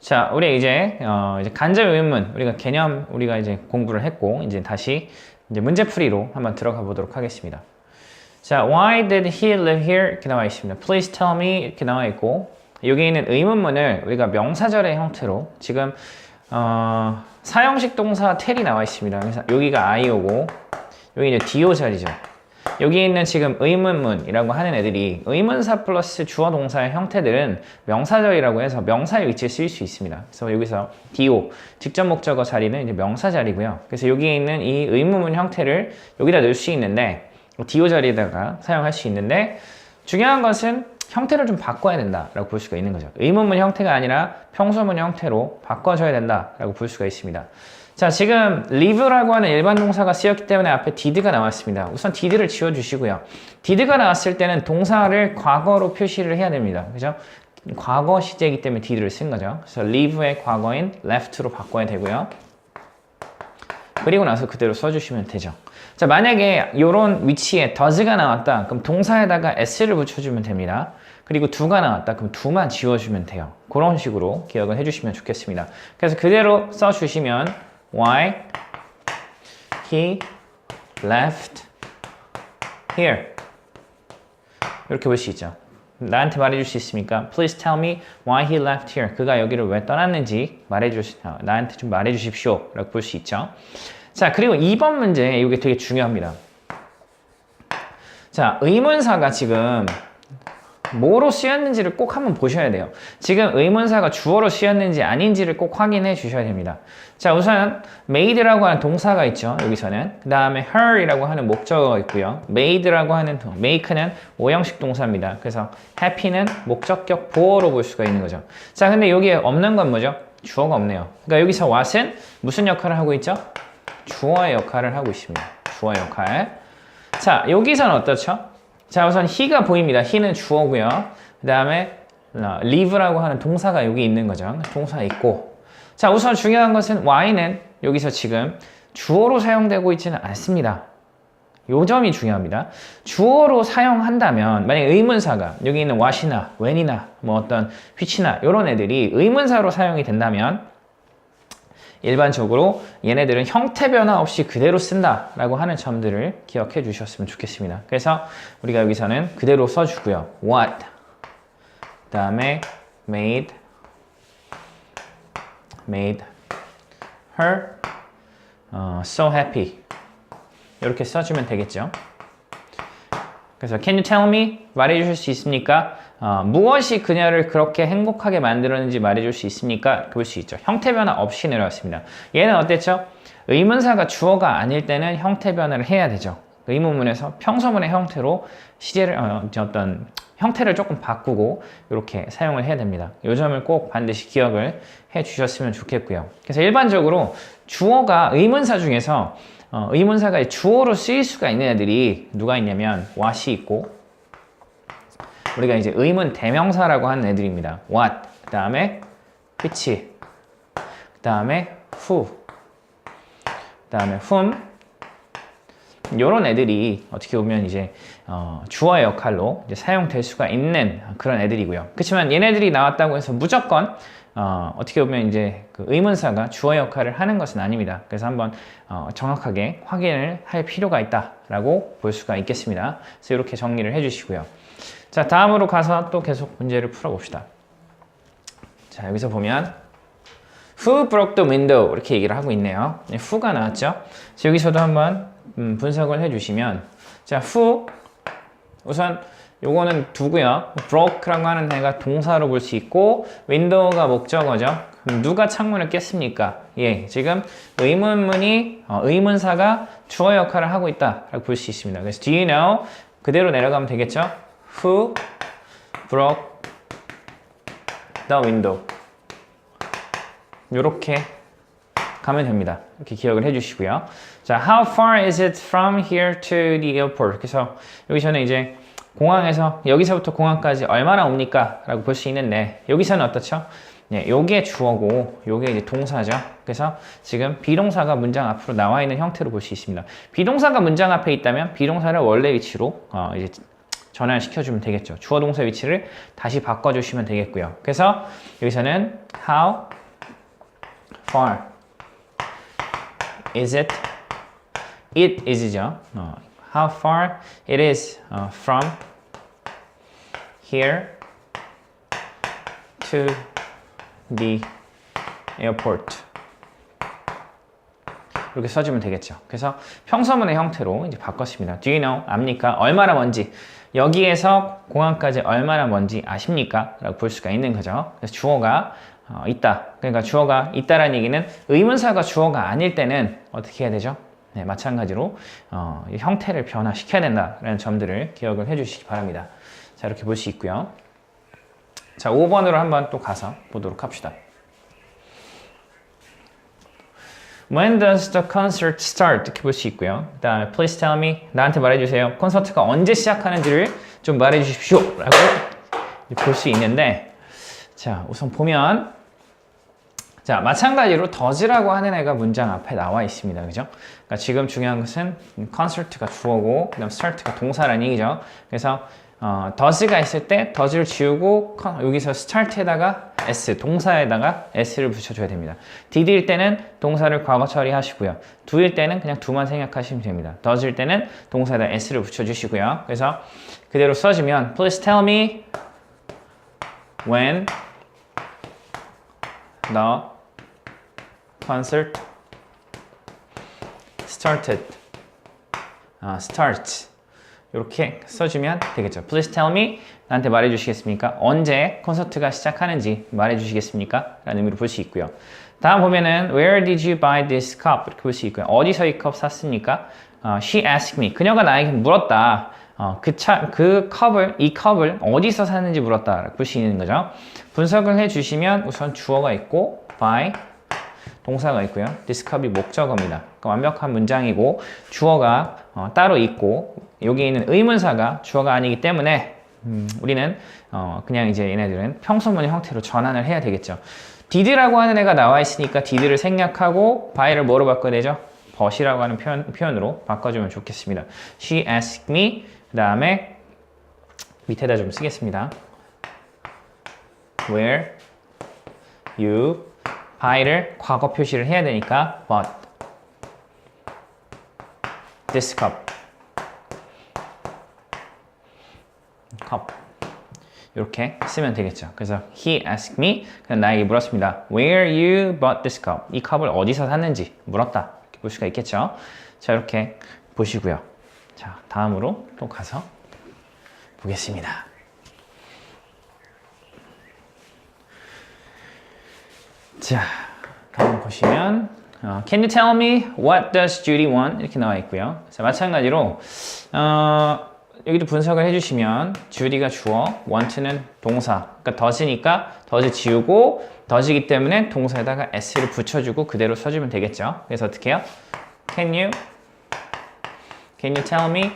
자, 우리 이제 간접 의문문 우리가 개념 우리가 이제 공부를 했고 이제 다시 이제 문제풀이로 한번 들어가 보도록 하겠습니다. 자, why did he live here? 이렇게 나와 있습니다. Please tell me 이렇게 나와 있고 여기 있는 의문문을 우리가 명사절의 형태로 지금 사형식 동사 tell이 나와 있습니다. 그래서 여기가 I오고 여기 이제 DO 자리죠. 여기 있는 지금 의문문이라고 하는 애들이 의문사 플러스 주어 동사의 형태들은 명사절이라고 해서 명사의 위치에 쓰일 수 있습니다. 그래서 여기서 DO, 직접 목적어 자리는 이제 명사 자리고요. 그래서 여기에 있는 이 의문문 형태를 여기다 넣을 수 있는데 DO 자리에다가 사용할 수 있는데 중요한 것은 형태를 좀 바꿔야 된다라고 볼 수가 있는 거죠. 의문문 형태가 아니라 평소문 형태로 바꿔줘야 된다라고 볼 수가 있습니다. 자, 지금 live라고 하는 일반 동사가 쓰였기 때문에 앞에 did가 나왔습니다. 우선 did를 지워주시고요. did가 나왔을 때는 동사를 과거로 표시를 해야 됩니다. 그죠? 과거 시제이기 때문에 did를 쓴 거죠. 그래서 live의 과거인 left로 바꿔야 되고요. 그리고 나서 그대로 써주시면 되죠. 자, 만약에 이런 위치에 does가 나왔다. 그럼 동사에다가 s를 붙여주면 됩니다. 그리고 do가 나왔다. 그럼 do만 지워주면 돼요. 그런 식으로 기억을 해주시면 좋겠습니다. 그래서 그대로 써주시면 why he left here 이렇게 볼 수 있죠. 나한테 말해줄 수 있습니까? Please tell me why he left here. 그가 여기를 왜 떠났는지 나한테 좀 말해주십시오 라고 볼 수 있죠. 자, 그리고 2번 문제 이게 되게 중요합니다. 자, 의문사가 지금 뭐로 쓰였는지를 꼭 한번 보셔야 돼요. 지금 의문사가 주어로 쓰였는지 아닌지를 꼭 확인해 주셔야 됩니다. 자, 우선 made라고 하는 동사가 있죠. 여기서는. 그 다음에 her이라고 하는 목적어가 있고요. made라고 하는 make는 오형식 동사입니다. 그래서 happy는 목적격 보어로 볼 수가 있는 거죠. 자, 근데 여기에 없는 건 뭐죠? 주어가 없네요. 그러니까 여기서 what은 무슨 역할을 하고 있죠? 주어의 역할을 하고 있습니다. 주어의 역할. 자, 여기서는 어떻죠? 자, 우선 he가 보입니다. he는 주어고요. 그 다음에 live라고 하는 동사가 여기 있는 거죠. 동사가 있고. 자, 우선 중요한 것은 y는 여기서 지금 주어로 사용되고 있지는 않습니다. 요 점이 중요합니다. 주어로 사용한다면 만약에 의문사가 여기 있는 what이나 when이나 뭐 어떤 which나 이런 애들이 의문사로 사용이 된다면 일반적으로 얘네들은 형태 변화 없이 그대로 쓴다라고 하는 점들을 기억해 주셨으면 좋겠습니다. 그래서 우리가 여기서는 그대로 써주고요. What, 그 다음에 made her so happy 이렇게 써주면 되겠죠. 그래서 can you tell me? 말해주실 수 있습니까? 무엇이 그녀를 그렇게 행복하게 만들었는지 말해줄 수 있습니까? 볼 수 있죠. 형태 변화 없이 내려왔습니다. 얘는 어땠죠? 의문사가 주어가 아닐 때는 형태 변화를 해야 되죠. 의문문에서 평서문의 형태로 시제를 어떤 형태를 조금 바꾸고 이렇게 사용을 해야 됩니다. 이 점을 꼭 반드시 기억을 해 주셨으면 좋겠고요. 그래서 일반적으로 주어가 의문사 중에서 의문사가 주어로 쓰일 수가 있는 애들이 누가 있냐면 what이 있고 우리가 이제 의문 대명사라고 하는 애들입니다. what, 그 다음에 which, 그 다음에 who, 그 다음에 whom 이런 애들이 어떻게 보면 이제 주어의 역할로 이제 사용될 수가 있는 그런 애들이고요. 그렇지만 얘네들이 나왔다고 해서 무조건 어떻게 보면 이제 그 의문사가 주어 역할을 하는 것은 아닙니다. 그래서 한번 정확하게 확인을 할 필요가 있다라고 볼 수가 있겠습니다. 그래서 이렇게 정리를 해주시고요. 자, 다음으로 가서 또 계속 문제를 풀어봅시다. 자, 여기서 보면 Who broke the window? 이렇게 얘기를 하고 있네요. who가 나왔죠? 자, 여기서도 한번 분석을 해주시면 자, who 우선 요거는 두고요. broke라고 하는 애가 동사로 볼 수 있고 window가 목적어죠. 그럼 누가 창문을 깼습니까? 예, 지금 의문문이 의문사가 주어 역할을 하고 있다라고 볼 수 있습니다. 그래서 do you know? 그대로 내려가면 되겠죠? Who broke the window? 이렇게 가면 됩니다. 이렇게 기억을 해주시고요. 자, how far is it from here to the airport? 그래서 여기서는 이제 공항에서 여기서부터 공항까지 얼마나 옵니까? 라고 볼 수 있는데 여기서는 어떻죠? 네, 요게 주어고 요게 이제 동사죠. 그래서 지금 비동사가 문장 앞으로 나와 있는 형태로 볼 수 있습니다. 비동사가 문장 앞에 있다면 비동사를 원래 위치로 이제 전환시켜주면 되겠죠. 주어 동사 위치를 다시 바꿔주시면 되겠고요. 그래서 여기서는 how far is it? It is죠. How far it is from here to the airport. 이렇게 써주면 되겠죠. 그래서 평서문의 형태로 이제 바꿨습니다. Do you know? 압니까? 얼마나 먼지. 여기에서 공항까지 얼마나 먼지 아십니까? 라고 볼 수가 있는 거죠. 그래서 주어가 있다. 그러니까 주어가 있다라는 얘기는 의문사가 주어가 아닐 때는 어떻게 해야 되죠? 네, 마찬가지로 형태를 변화시켜야 된다라는 점들을 기억을 해주시기 바랍니다. 자, 이렇게 볼 수 있고요. 자, 5번으로 한번 또 가서 보도록 합시다. When does the concert start? 이렇게 볼 수 있고요. 그 다음에 Please tell me, 나한테 말해주세요. 콘서트가 언제 시작하는지를 좀 말해주십시오 라고 볼 수 있는데, 자, 우선 보면, 자, 마찬가지로 does라고 하는 애가 문장 앞에 나와 있습니다. 그죠? 그러니까 지금 중요한 것은 concert가 주어고, 그 다음 start가 동사라는 얘기죠. 그래서 does가 있을 때 does를 지우고 여기서 start에다가 s, 동사에다가 s를 붙여줘야 됩니다. did일 때는 동사를 과거 처리하시고요. do일 때는 그냥 do만 생각하시면 됩니다. does일 때는 동사에다 s를 붙여주시고요. 그래서 그대로 써주면 Please tell me when the concert starts. 이렇게 써주면 되겠죠. Please tell me, 나한테 말해주시겠습니까? 언제 콘서트가 시작하는지 말해주시겠습니까? 라는 의미로 볼 수 있고요. 다음 보면은 Where did you buy this cup? 이렇게 볼 수 있고요. 어디서 이 컵 샀습니까? She asked me. 그녀가 나에게 물었다. 이 컵을 어디서 샀는지 물었다. 라고 볼 수 있는 거죠. 분석을 해주시면 우선 주어가 있고 buy, 동사가 있고요. This cup이 목적어입니다. 그러니까 완벽한 문장이고 주어가 따로 있고 여기 있는 의문사가 주어가 아니기 때문에 우리는 그냥 이제 얘네들은 평소문의 형태로 전환을 해야 되겠죠. did라고 하는 애가 나와 있으니까 did를 생략하고 by를 뭐로 바꿔야 되죠? but이라고 하는 표현으로 바꿔주면 좋겠습니다. She asked me, 그 다음에 밑에다 좀 쓰겠습니다. Where you by를 과거 표시를 해야 되니까 but this cup 이렇게 쓰면 되겠죠. 그래서 he asked me, 그냥 나에게 물었습니다. Where you bought this cup? 이 컵을 어디서 샀는지 물었다. 이렇게 볼 수가 있겠죠. 자, 이렇게 보시고요. 자, 다음으로 또 가서 보겠습니다. 자, 다음 보시면 Can you tell me what does Judy want? 이렇게 나와 있고요. 자, 마찬가지로 여기도 분석을 해주시면 주디가 주어, want는 동사, 그러니까 does니까 does 지우고 does이기 때문에 동사에다가 s를 붙여주고 그대로 써주면 되겠죠. 그래서 어떻게 해요? Can you tell me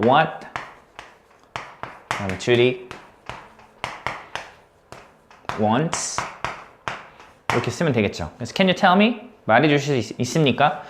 what Judy wants? 이렇게 쓰면 되겠죠. 그래서 Can you tell me? 말해줄 수 있습니까?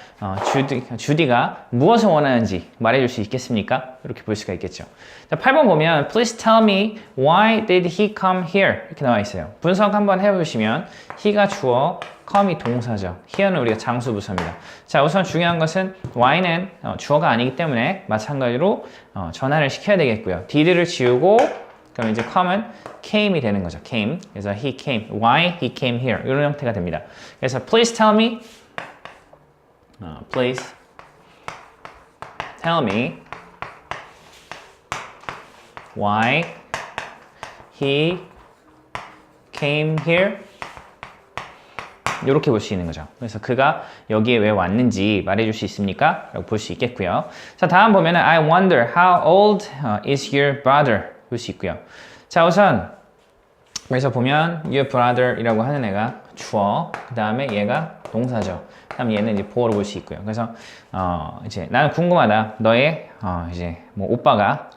주디가 무엇을 원하는지 말해줄 수 있겠습니까? 이렇게 볼 수가 있겠죠. 자, 8번 보면 Please tell me why did he come here? 이렇게 나와 있어요. 분석 한번 해보시면 he가 주어, come이 동사죠. here는 우리가 장수부사입니다. 자, 우선 중요한 것은 why는 주어가 아니기 때문에 마찬가지로 전환을 시켜야 되겠고요. did를 지우고 그럼 이제 come은 came이 되는 거죠. came. 그래서 he came. Why he came here. 이런 형태가 됩니다. 그래서 please tell me. Please tell me why he came here. 이렇게 볼 수 있는 거죠. 그래서 그가 여기에 왜 왔는지 말해줄 수 있습니까? 라고 볼 수 있겠고요. 자, 다음 보면은 I wonder how old is your brother? 볼 수 있고요. 자, 우선 여기서 보면 your brother 이라고 하는 애가 주어, 그 다음에 얘가 동사죠. 그 다음 얘는 이제 보어로 볼 수 있고요. 그래서 이제 나는 궁금하다. 너의 이제 뭐 오빠가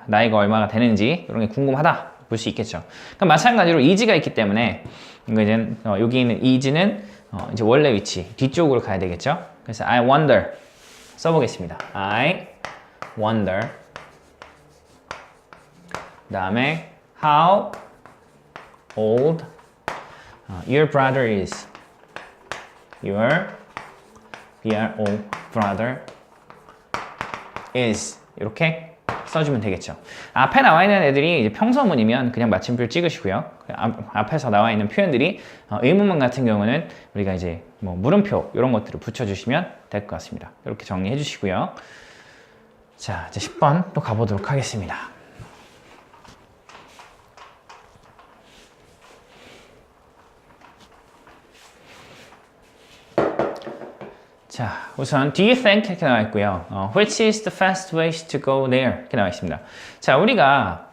나이가 얼마나 되는지 이런 게 궁금하다 볼 수 있겠죠. 그럼 마찬가지로 is가 있기 때문에 이거 이제 여기 있는 is는 이제 원래 위치 뒤쪽으로 가야 되겠죠. 그래서 I wonder 써보겠습니다. I wonder. 그 다음에 how old your brother is. Your BRO brother is. 이렇게 써주면 되겠죠. 앞에 나와 있는 애들이 이제 평서문이면 그냥 마침표 찍으시고요. 앞에서 나와 있는 표현들이 의문문 같은 경우는 우리가 이제 뭐 물음표 이런 것들을 붙여주시면 될 것 같습니다. 이렇게 정리해 주시고요. 자, 이제 10번 또 가보도록 하겠습니다. 자, 우선 do you think 이렇게 나와 있고요. Which is the fast way to go there 이렇게 나와 있습니다. 자, 우리가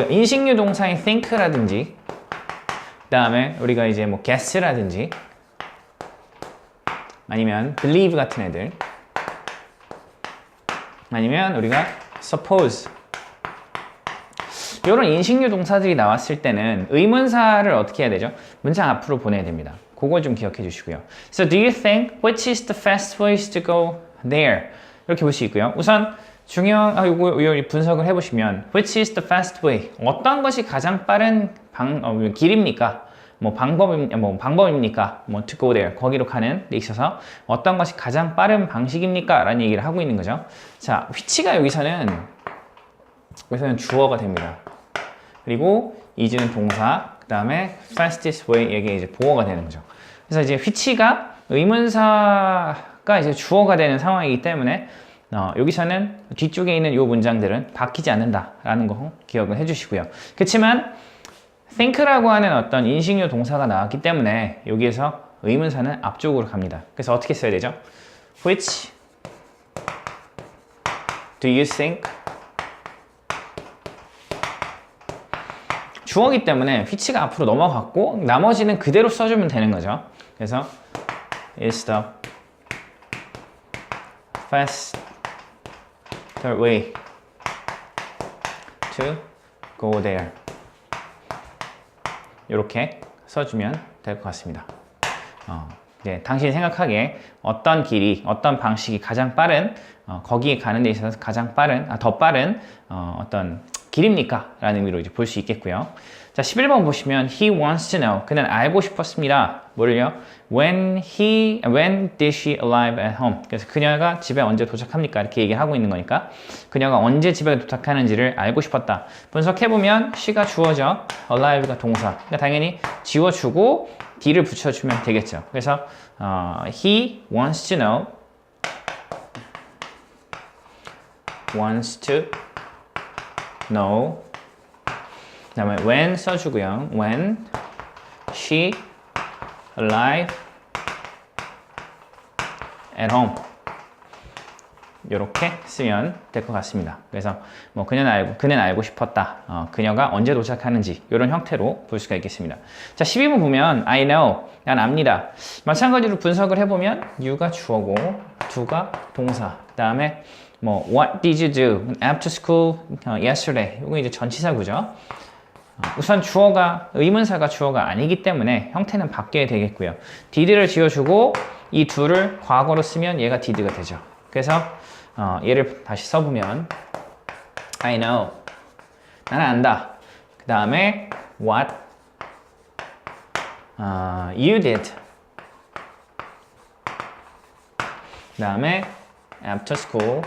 인식류 동사인 think라든지 그 다음에 우리가 이제 뭐 guess라든지 아니면 believe 같은 애들 아니면 우리가 suppose 이런 인식류 동사들이 나왔을 때는 의문사를 어떻게 해야 되죠? 문장 앞으로 보내야 됩니다. 그거 좀 기억해 주시고요. So do you think which is the fast way to go there? 이렇게 볼 수 있고요. 우선 요거 분석을 해보시면 which is the fast way? 어떤 것이 가장 빠른 길입니까? 방법입니까? to go there. 거기로 가는 데 있어서 어떤 것이 가장 빠른 방식입니까? 라는 얘기를 하고 있는 거죠. 자, which가 여기서는 주어가 됩니다. 그리고 is는 동사, 그 다음에 fastest way 이게 이제 보어가 되는 거죠. 그래서 이제 which가 의문사가 이제 주어가 되는 상황이기 때문에 여기서는 뒤쪽에 있는 이 문장들은 바뀌지 않는다라는 거 기억을 해주시고요. 그렇지만 think라고 하는 어떤 인식류 동사가 나왔기 때문에 여기에서 의문사는 앞쪽으로 갑니다. 그래서 어떻게 써야 되죠? Which do you think? 주어기 때문에 which가 앞으로 넘어갔고 나머지는 그대로 써주면 되는 거죠. 그래서 is the faster way to go there. 이렇게 써주면 될 것 같습니다. 이제 당신이 생각하기에 어떤 길이, 어떤 방식이 가장 빠른, 거기에 가는 데 있어서 가장 빠른, 더 빠른 어떤 길입니까? 라는 의미로 이제 볼 수 있겠고요. 자, 11번 보시면 he wants to know. 그는 알고 싶었습니다. 뭐를요? When did she arrive at home? 그래서 그녀가 집에 언제 도착합니까? 이렇게 얘기를 하고 있는 거니까 그녀가 언제 집에 도착하는지를 알고 싶었다. 분석해보면 she가 주어죠. arrive가 동사. 그러니까 당연히 지워주고 d를 붙여주면 되겠죠. 그래서 he wants to know wants to know 그 다음에 when 써주고요. When she arrived at home 이렇게 쓰면 될 것 같습니다. 그래서 뭐 그는 알고 싶었다. 그녀가 언제 도착하는지 이런 형태로 볼 수가 있겠습니다. 자, 12번 보면 I know, 난 압니다. 마찬가지로 분석을 해보면 you가 주어고 do가 동사, 그 다음에 뭐 what did you do after school yesterday 이거 이제 전치사구죠. 우선 의문사가 주어가 아니기 때문에 형태는 바뀌어야 되겠고요. did를 지어주고 이 do를 과거로 쓰면 얘가 did가 되죠. 그래서 얘를 다시 써보면 I know, 나는 안다. 그 다음에 what you did. 그 다음에 after school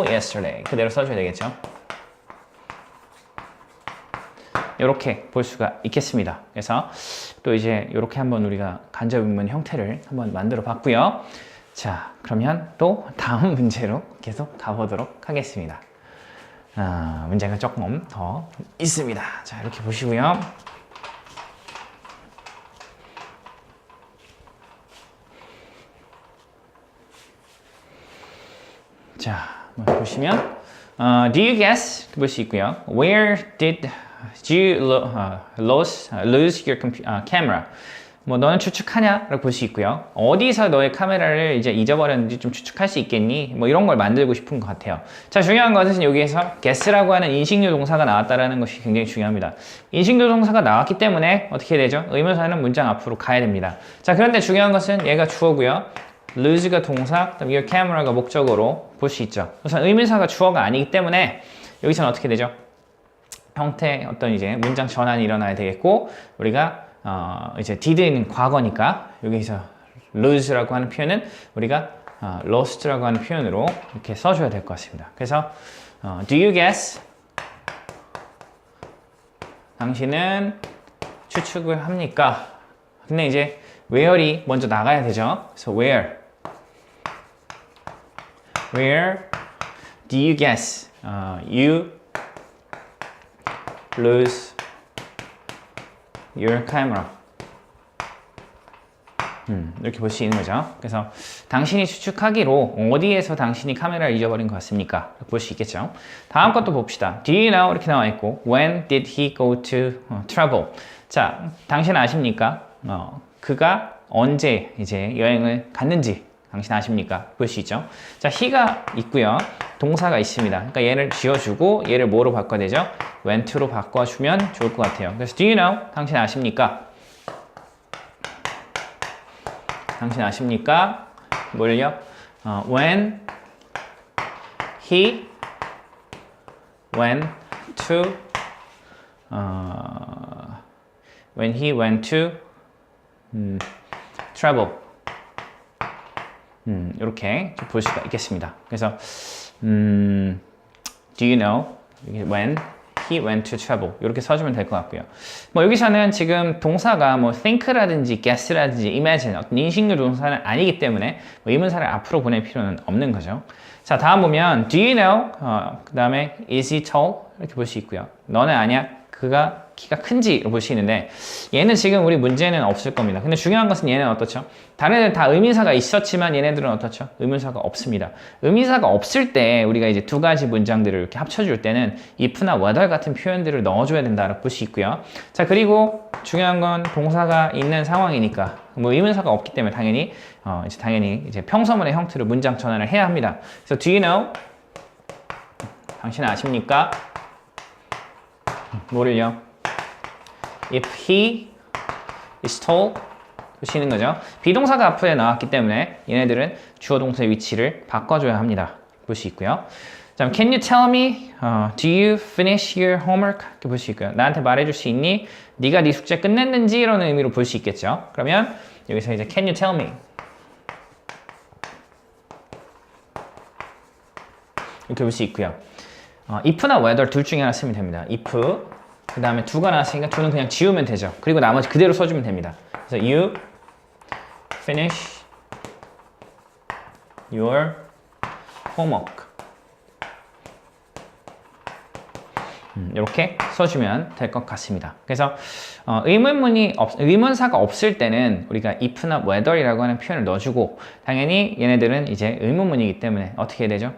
yesterday 그대로 써줘야 되겠죠. 이렇게 볼 수가 있겠습니다. 그래서 또 이제 이렇게 한번 우리가 간접의문 형태를 한번 만들어 봤고요. 자, 그러면 또 다음 문제로 계속 가보도록 하겠습니다. 문제가 조금 더 있습니다. 자, 이렇게 보시고요. 자, 보시면 do you guess 볼 수 있고요. Where did you lose your camera? 뭐 너는 추측하냐? 라고 볼 수 있고요. 어디서 너의 카메라를 이제 잊어버렸는지 좀 추측할 수 있겠니? 뭐 이런 걸 만들고 싶은 것 같아요. 자, 중요한 것은 여기에서 guess라고 하는 인식류 동사가 나왔다라는 것이 굉장히 중요합니다. 인식류 동사가 나왔기 때문에 어떻게 되죠? 의문사는 문장 앞으로 가야 됩니다. 자, 그런데 중요한 것은 얘가 주어고요. lose가 동사, 그다음 your camera가 목적어로 볼 수 있죠. 우선 의문사가 주어가 아니기 때문에 여기서는 어떻게 되죠? 형태 어떤 이제 문장 전환이 일어나야 되겠고 우리가 이제 did는 과거니까 여기서 lose라고 하는 표현은 우리가 lost라고 하는 표현으로 이렇게 써줘야 될 것 같습니다. 그래서 do you guess? 당신은 추측을 합니까? 근데 이제 where이 먼저 나가야 되죠. 그래서 where do you guess? You lose your camera. 이렇게 볼 수 있는 거죠. 그래서 당신이 추측하기로 어디에서 당신이 카메라를 잊어버린 것 같습니까? 볼 수 있겠죠. 다음 것도 봅시다. Do you know? 이렇게 나와 있고 When did he go to travel? 자, 당신 아십니까? 그가 언제 이제 여행을 갔는지 당신 아십니까? 볼 수 있죠. 자, he가 있고요. 동사가 있습니다. 그러니까 얘를 지어주고 얘를 뭐로 바꿔야 되죠? went to로 바꿔주면 좋을 것 같아요. 그래서 do you know? 당신 아십니까? 당신 아십니까? 뭘요? When he went to when he went to travel. 이렇게 볼 수가 있겠습니다. 그래서 do you know? when he went to travel 이렇게 써주면 될 것 같고요. 뭐 여기서는 지금 동사가 뭐 think라든지 guess라든지 imagine 어떤 인식류 동사는 아니기 때문에 뭐 의문사를 앞으로 보낼 필요는 없는 거죠. 자, 다음 보면 do you know? 그 다음에 is he tall? 이렇게 볼 수 있고요. 너는 아냐? 그가 키가 큰지로 볼 수 있는데 얘는 지금 우리 문제는 없을 겁니다. 근데 중요한 것은 얘는 어떻죠? 다른 애들 다 의미사가 있었지만 얘네들은 어떻죠? 의문사가 없습니다. 의미사가 없을 때 우리가 이제 두 가지 문장들을 이렇게 합쳐줄 때는 if나 whether 같은 표현들을 넣어줘야 된다고 볼 수 있고요. 자, 그리고 중요한 건 동사가 있는 상황이니까 뭐 의문사가 없기 때문에 당연히 이제 평서문의 형태로 문장 전환을 해야 합니다. 그래서 do you know? 당신은 아십니까? 뭐를요? If he is tall 보시는 거죠. 비동사가 앞에 나왔기 때문에 얘네들은 주어 동사의 위치를 바꿔줘야 합니다. 볼 수 있고요. 자, can you tell me? Do you finish your homework? 이렇게 볼 수 있고요. 나한테 말해줄 수 있니? 네가 네 숙제 끝냈는지? 이런 의미로 볼 수 있겠죠. 그러면 여기서 이제 can you tell me? 이렇게 볼 수 있고요. if나 whether 둘 중에 하나 쓰면 됩니다. if 그 다음에 do가 나왔으니까 do는 그냥 지우면 되죠. 그리고 나머지 그대로 써주면 됩니다. 그래서 you finish your homework 이렇게 써주면 될 것 같습니다. 그래서 의문사가 없을 때는 우리가 if나 whether이라고 하는 표현을 넣어주고 당연히 얘네들은 이제 의문문이기 때문에 어떻게 해야 되죠?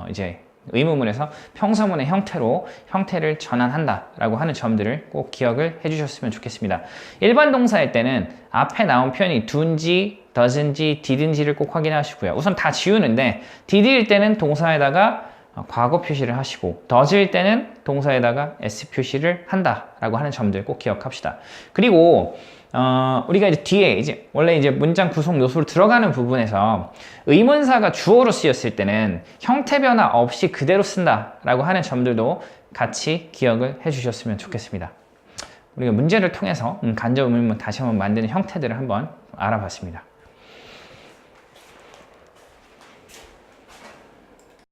이제 의문문에서 평서문의 형태를 전환한다라고 하는 점들을 꼭 기억을 해주셨으면 좋겠습니다. 일반 동사일 때는 앞에 나온 표현이 do인지, does인지, did인지를 꼭 확인하시고요. 우선 다 지우는데 did일 때는 동사에다가 과거 표시를 하시고 does일 때는 동사에다가 s 표시를 한다라고 하는 점들 꼭 기억합시다. 그리고 우리가 이제 뒤에 이제 원래 이제 문장 구성 요소로 들어가는 부분에서 의문사가 주어로 쓰였을 때는 형태 변화 없이 그대로 쓴다라고 하는 점들도 같이 기억을 해주셨으면 좋겠습니다. 우리가 문제를 통해서 간접 의문문 다시 한번 만드는 형태들을 한번 알아봤습니다.